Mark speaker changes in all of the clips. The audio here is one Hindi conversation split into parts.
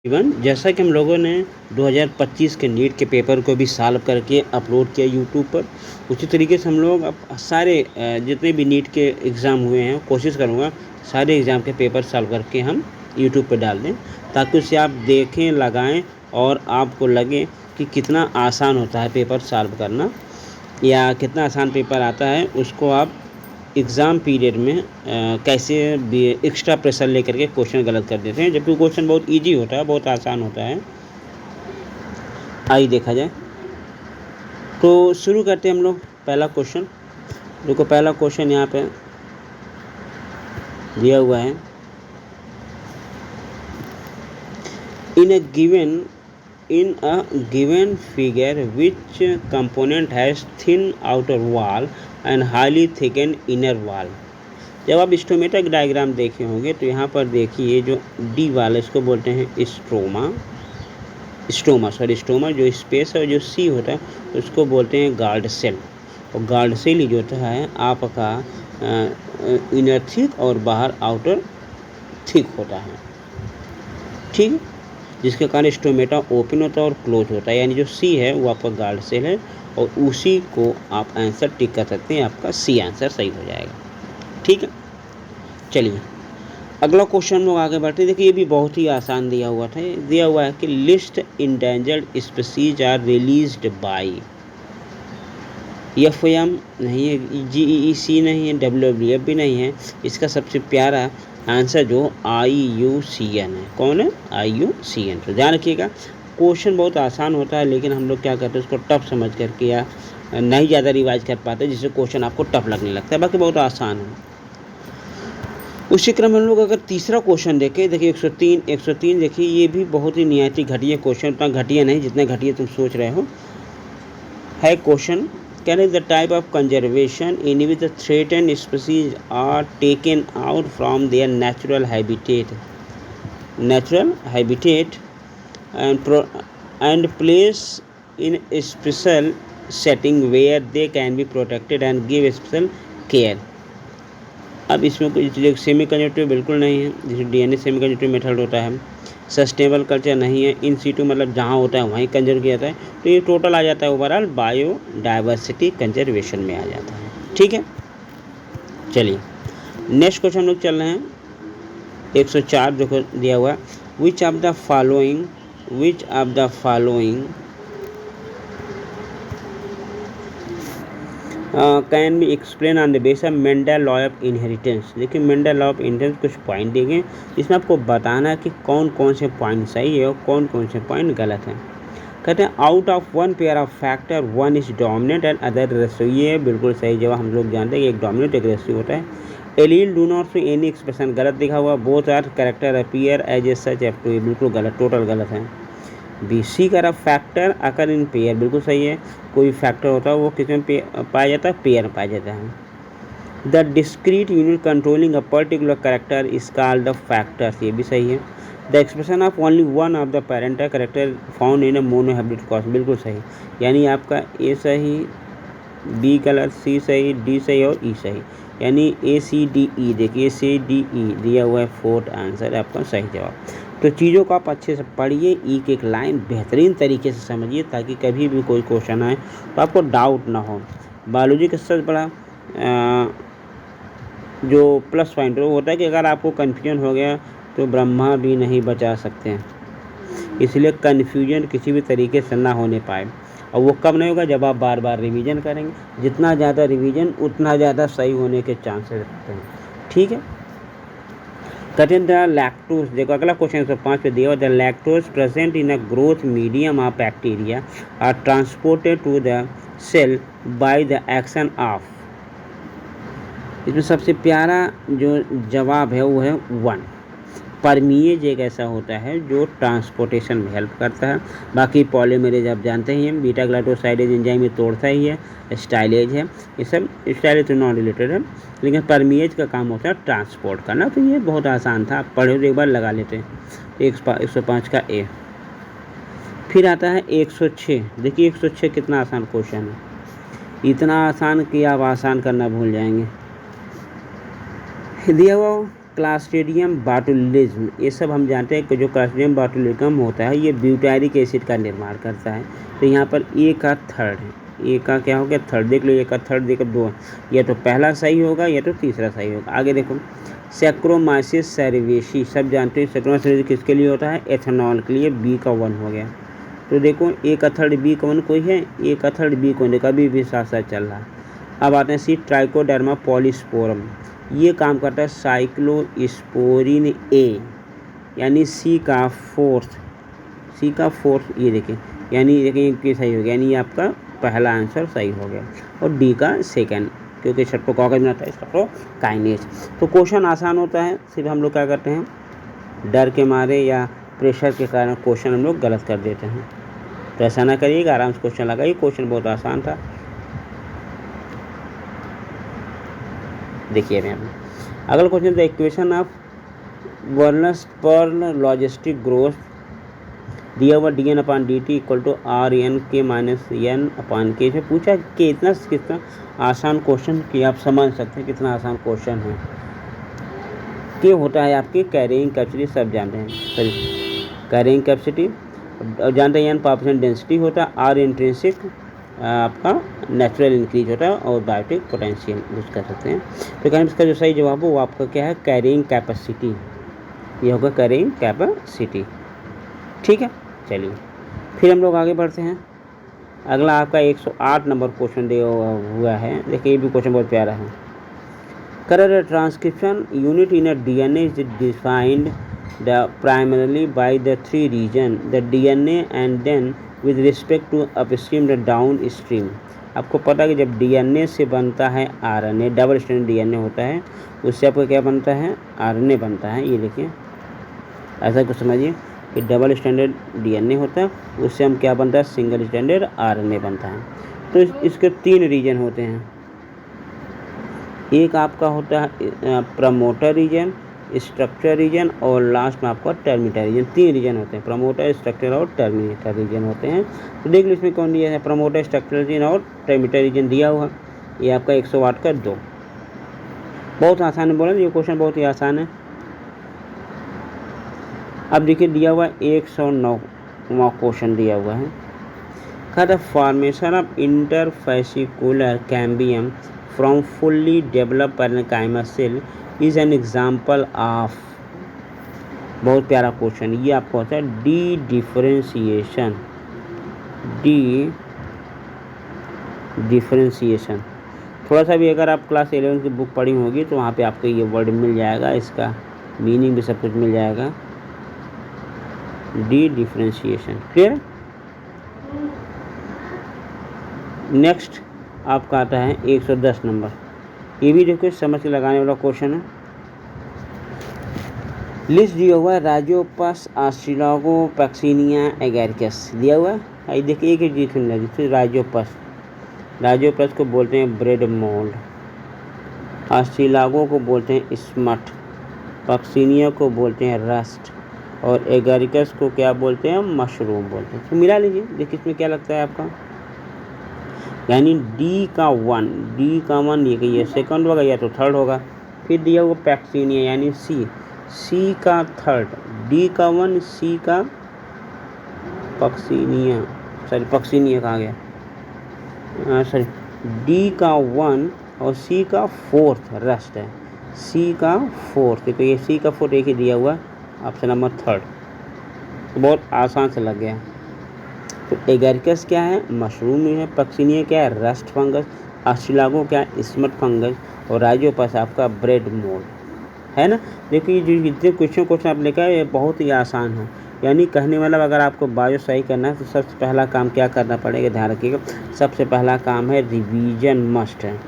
Speaker 1: इवन जैसा कि हम लोगों ने 2025 के नीट के पेपर को भी सॉल्व करके अपलोड किया यूट्यूब पर, उसी तरीके से हम लोग अब सारे जितने भी नीट के एग्ज़ाम हुए हैं कोशिश करूँगा सारे एग्ज़ाम के पेपर सॉल्व करके हम यूट्यूब पर डाल दें, ताकि उसे आप देखें, लगाएं और आपको लगे कि कितना आसान होता है पेपर सॉल्व करना या कितना आसान पेपर आता है। उसको आप एग्ज़ाम पीरियड में कैसे भी एक्स्ट्रा प्रेशर लेकर के क्वेश्चन गलत कर देते हैं, जबकि क्वेश्चन बहुत इजी होता है, बहुत आसान होता है। आइए देखा जाए, तो शुरू करते हैं हम लोग पहला क्वेश्चन। देखो पहला क्वेश्चन यहाँ पे दिया हुआ है, in a given figure which component has thin outer wall and highly thickened inner wall। जब आप स्टोमेटिक डायग्राम देखे होंगे तो यहाँ पर देखिए जो डी वाला इसको बोलते हैं स्टोमा जो स्पेस है, और जो सी होता है उसको बोलते हैं गार्ड सेल। और गार्ड सेल ही जो होता है आपका इनर थिक और बाहर आउटर थिक होता है, ठीक, जिसके कारण स्टोमेटा ओपन होता है और क्लोज होता है। यानी जो सी है वो आपका गार्ड सेल है और उसी को आप आंसर टिक कर सकते हैं, आपका सी आंसर सही हो जाएगा, ठीक है। चलिए अगला क्वेश्चन लोग आगे बढ़ते हैं। देखिए ये भी बहुत ही आसान दिया हुआ है कि list endangered species are released by. FOM नहीं है, GEEC नहीं है, WWF भी नहीं है। इसका सबसे प्यारा आंसर जो IUCN है। कौन है? IUCN। तो ध्यान रखिएगा, क्वेश्चन बहुत आसान होता है लेकिन हम लोग क्या करते हैं उसको टफ समझ करके या नहीं ज़्यादा रिवाइज कर पाते, जिससे क्वेश्चन आपको टफ लगने लगता है, बाकी बहुत आसान है। उसी क्रम में हम लोग अगर तीसरा क्वेश्चन देखें, देखिए 103 देखिए, ये भी बहुत ही निहायती घटिया क्वेश्चन, उतना घटिया नहीं जितने घटिया तुम सोच रहे हो है question. Can is the type of conservation in which the threatened species are taken out from their natural habitat and placed in a special setting where they can be protected and give special care। अब इसमें कुछ सेमी कंजर्वेटिव बिल्कुल नहीं है, जैसे DNA सेमी कंजर्वेटिव मेथड होता है। सस्टेनेबल कल्चर नहीं है, इन सीटू मतलब जहाँ होता है वहीं कंजर्व किया जाता है। तो ये टोटल आ जाता है ओवरऑल बायोडाइवर्सिटी कंजर्वेशन में आ जाता है, ठीक है। चलिए नेक्स्ट क्वेश्चन हम लोग चल रहे हैं 104 जो दिया हुआ है, which of the following can be explain on the base of Mendel law of inheritance. देखिए मेंडल लॉ ऑफ इनहेरिटेंस कुछ पॉइंट दिए गए, इसमें आपको बताना है कि कौन कौन से पॉइंट सही है और कौन कौन से पॉइंट गलत हैं। कहते हैं out of one pair of factor one is dominant and other ratio. ये बिल्कुल सही जवाब, हम लोग जानते हैं कि एक डोमिनेंट एक रेसियो होता है। Allele do not show any expression, गलत दिखा हुआ। Both are character appear as a such F2, ये बिल्कुल गलत, टोटल गलत है। BC का फैक्टर अकर इन पेयर, बिल्कुल सही है। कोई फैक्टर होता है वो किस में पाया जाता है? पेयर में पाया जाता है। The discrete unit controlling a particular character is called the factors, ये भी सही है। The expression of only one of the parental character found in a monohybrid cross, बिल्कुल सही। यानी आपका A सही, B गलत, C सही, D सही और E सही। यानी ACDE, देखिए ACDE दिया हुआ है, फोर्थ आंसर है आपका सही जवाब। तो चीज़ों को आप अच्छे से पढ़िए, एक एक लाइन बेहतरीन तरीके से समझिए, ताकि कभी भी कोई क्वेश्चन आए तो आपको डाउट ना हो। बायोलॉजी का सबसे बड़ा जो प्लस पॉइंट वो होता है कि अगर आपको कन्फ्यूजन हो गया तो ब्रह्मा भी नहीं बचा सकते हैं, इसलिए कन्फ्यूजन किसी भी तरीके से ना होने पाए। और वो कब नहीं होगा? जब आप बार बार रिवीजन करेंगे। जितना ज़्यादा रिवीजन उतना ज़्यादा सही होने के चांसेस रहते हैं, ठीक है। कहते द लैक्टोज, देखो अगला क्वेश्चन 105 पे दिया हुआ, the lactose present in a growth medium of bacteria are transported to the cell by the action of. इसमें सबसे प्यारा जो जवाब है वो है 1। परमीएज एक ऐसा होता है जो ट्रांसपोर्टेशन में हेल्प करता है। बाकी पॉलीमरेज आप जानते ही हैं, बीटा ग्लाइकोसाइडेज एंजाइम में तोड़ता ही है। स्टाइलेज है, ये सब स्टाइलेज तो नॉन रिलेटेड है, लेकिन परमीएज का काम होता है ट्रांसपोर्ट करना। तो ये बहुत आसान था, आप पढ़े तो एक बार लगा लेते हैं। 105 का A। फिर आता है 106। देखिए 106 कितना आसान क्वेश्चन है, इतना आसान कि आप आसान करना भूल जाएंगे। दिया हुआ क्लास्ट्रीडियम बाटुलिज्म, ये सब हम जानते हैं कि जो क्लास्ट्रीडियम बाटुलिज्म होता है ये ब्यूटारिक एसिड का निर्माण करता है। तो यहाँ पर ए का थर्ड है, ए का क्या हो गया थर्ड, देख लो ए का थर्ड देखो दो, या तो पहला सही होगा या तो तीसरा सही होगा। आगे देखो सैक्रोमाइसिस सेरेवेसी, सब जानते हैं सैक्रोमाइसिस किसके लिए होता है, एथेनॉल के लिए, बी का 1 हो गया। तो देखो ए का थर्ड बी का 1 कोई है, ए का थर्ड बी को देखो अभी भी साथ साथ चल रहा है। अब आते हैं सी ट्राइकोडर्मा पॉलीस्पोरम, ये काम करता है साइक्लोस्पोरिन ए, यानी सी का फोर्थ, सी का फोर्थ ये देखिए, यानी देखिए ये सही हो गया, यानी ये आपका पहला आंसर सही हो गया, और डी का सेकंड, क्योंकि स्ट्रेप्टोकोकस में आता है स्ट्रेप्टोकाइनेज। तो क्वेश्चन आसान होता है, सिर्फ हम लोग क्या करते हैं डर के मारे या प्रेशर के कारण क्वेश्चन हम लोग गलत कर देते हैं। तो ऐसा ना करिएगा, आराम से क्वेश्चन लगाइए, क्वेश्चन बहुत आसान था। देखिए मैम अगला क्वेश्चन, द इक्वेशन ऑफ वर्नस पर्ल लॉजिस्टिक ग्रोथ दिया हुआ D N upon D T equal to R N K minus N upon K, इसमें पूछा कि कितना आसान क्वेश्चन कि आप समझ सकते हैं कितना आसान क्वेश्चन है। के होता है आपकी कैरिंग कैपेसिटी, सब जानते हैं, सॉरी कैरिंग कैपेसिटी जानते हैं, एन पॉपुलेशन डेंसिटी होता है, आर इंट्रिंसिक आपका नेचुरल इंक्रीज होता है, और बायोटिक पोटेंशियल यूज कर सकते हैं। तो कहने इसका जो सही जवाब हो वो आपका क्या है, कैरिंग कैपेसिटी, ये होगा कैरिंग कैपेसिटी। ठीक है, चलिए फिर हम लोग आगे बढ़ते हैं। अगला आपका 108 नंबर क्वेश्चन दिया हुआ है, देखिए ये भी क्वेश्चन बहुत प्यारा है। Correct transcription unit in a DNA is defined primarily by the 3 region the DNA and then with respect to upstream the downstream. आपको पता है कि जब डीएनए से बनता है आरएनए, डबल स्ट्रैंडेड डीएनए होता है, उससे आपको क्या बनता है, आरएनए बनता है। ये देखिए ऐसा कुछ समझिए कि डबल स्टैंडर्ड डीएनए होता है, उससे हम क्या बनता है, सिंगल स्टैंडर्ड आरएनए बनता है। तो इसके 3 रीजन होते हैं, एक आपका होता है प्रमोटर रीजन, स्ट्रक्चर रीजन, और लास्ट में आपका टर्मिनेटर रीजन। 3 रीजन होते हैं, प्रमोटर, स्ट्रक्चर और टर्मिनेटर रीजन होते हैं। तो देख लो इसमें कौन दिया है, प्रमोटर, स्ट्रक्चर रीजन और टर्मिनेटर रीजन दिया हुआ, ये आपका 108 का 2। बहुत आसान है, बोला ये क्वेश्चन बहुत ही आसान है। अब देखिए दिया हुआ 109वां क्वेश्चन दिया हुआ है, कहा the formation of interfascicular cambium from fully developed parenchyma cell is an example of, बहुत प्यारा क्वेश्चन, ये आपको होता है डी डिफरेंशिएशन, डी डिफरेंशिएशन। थोड़ा सा भी अगर आप क्लास 11 की बुक पढ़ी होगी तो वहाँ पे आपको ये वर्ड मिल जाएगा, इसका मीनिंग भी सब कुछ मिल जाएगा, डी डिफरेंशिएशन। क्लियर। नेक्स्ट आपका आता है 110 नंबर, ये भी देखो समझ के लगाने वाला क्वेश्चन है। लिस्ट दिया हुआ है राइजोपस, ऑस्ट्रेलोगोपैक्सिनिया, एगैरिकस दिया हुआ है। देखिए एक चीज सुनना, जैसे राइजोपस, राइजोपस को बोलते हैं ब्रेड मोल्ड, ऑस्ट्रेलोगो को बोलते हैं स्मट, पैक्सिनिया को बोलते हैं रस्ट, और एगैरिकस को क्या बोलते हैं, मशरूम बोलते हैं। तो मिला लीजिए, देखिए इसमें क्या लगता है आपका, यानी डी का 1, डी का 1 ये सेकंड होगा या तो थर्ड होगा। फिर दिया हुआ पैक्सिनिया यानी सी, सी का थर्ड, डी का 1, सी का पक्सिनिया, सॉरी पक्सिनिया कहाँ गया, सॉरी डी का 1 और सी का 4th रस्ट है, सी का 4th, तो ये सी का 4th एक ही दिया हुआ, ऑप्शन नंबर 3rd। तो बहुत आसान से लग गया। तो एगैरिकस क्या है, मशरूम है, पक्सिनिया क्या है, रस्ट फंगस, ऑस्ट्रेलोगो क्या है, स्मट फंगस, और राइजोपस आपका ब्रेड मोल्ड है ना। देखिए जो जितने क्वेश्चन आप लेकर ये बहुत ही आसान है, यानी कहने वाला अगर आपको बायो सही करना है तो सबसे पहला काम क्या करना पड़ेगा, ध्यान रखिएगा, सबसे पहला काम है रिवीजन मस्ट है।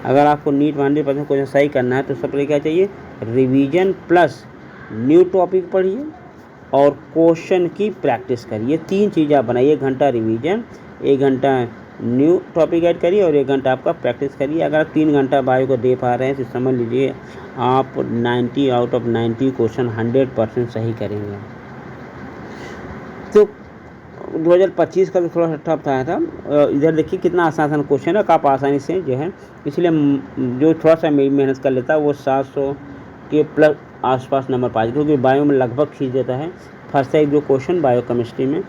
Speaker 1: अगर आपको नीट 100% क्वेश्चन सही करना है तो सबसे पहले क्या चाहिए, रिवीजन प्लस न्यू टॉपिक पढ़िए और क्वेश्चन की प्रैक्टिस करिए। 3 चीज़ आप बनाइए, 1 घंटा रिवीजन, 1 घंटा न्यू टॉपिक ऐड करिए और 1 घंटा आपका प्रैक्टिस करिए। अगर आप 3 घंटा बायो को दे पा रहे हैं तो समझ लीजिए आप 90 आउट ऑफ 90 क्वेश्चन 100% सही करेंगे। तो 2025 का तो थोड़ा सा टफ था, इधर देखिए कितना आसान क्वेश्चन है, आप आसानी से जो है, इसलिए जो थोड़ा सा मेहनत कर लेता है वो 700 के प्लस आसपास नंबर पा, क्योंकि बायो में लगभग खींच देता है। फर्स्ट एक जो क्वेश्चन बायो केमिस्ट्री में,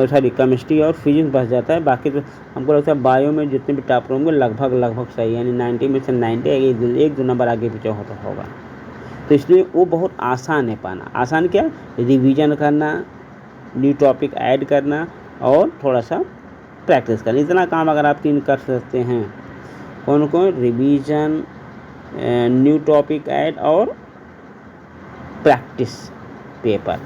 Speaker 1: सॉरी केमिस्ट्री और फिजिक्स बच जाता है। बाकी तो हमको लगता है बायो में जितने भी टॉपर होंगे लगभग सही, यानी 90 में से 90, एक दो नंबर आगे पीछे होता होगा। तो इसलिए वो बहुत आसान है पाना। आसान क्या, रिवीजन करना, न्यू टॉपिक ऐड करना और थोड़ा सा प्रैक्टिस करना। इतना काम अगर आप 3 कर सकते हैं, कौन कौन, रिवीजन, न्यू टॉपिक ऐड और प्रैक्टिस पेपर,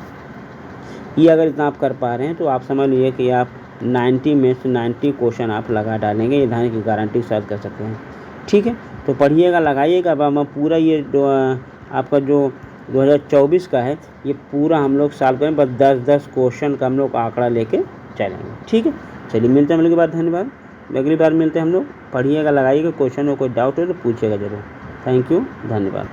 Speaker 1: ये अगर इतना आप कर पा रहे हैं तो आप समझ लीजिए कि आप 90 में से 90 क्वेश्चन आप लगा डालेंगे, ये धाने की गारंटी के साथ कर सकते हैं। ठीक है, तो पढ़िएगा, लगाइएगा। अब हम पूरा ये आपका जो 2024 का है, ये पूरा हम लोग साल में बस 10-10 क्वेश्चन का हम लोग आंकड़ा लेके चलेंगे। ठीक है, चलिए मिलते हैं अगली बार। धन्यवाद। अगली बार मिलते हैं हम लोग। पढ़िएगा, लगाइएगा। क्वेश्चन में कोई डाउट हो तो पूछिएगा ज़रूर। थैंक यू, धन्यवाद।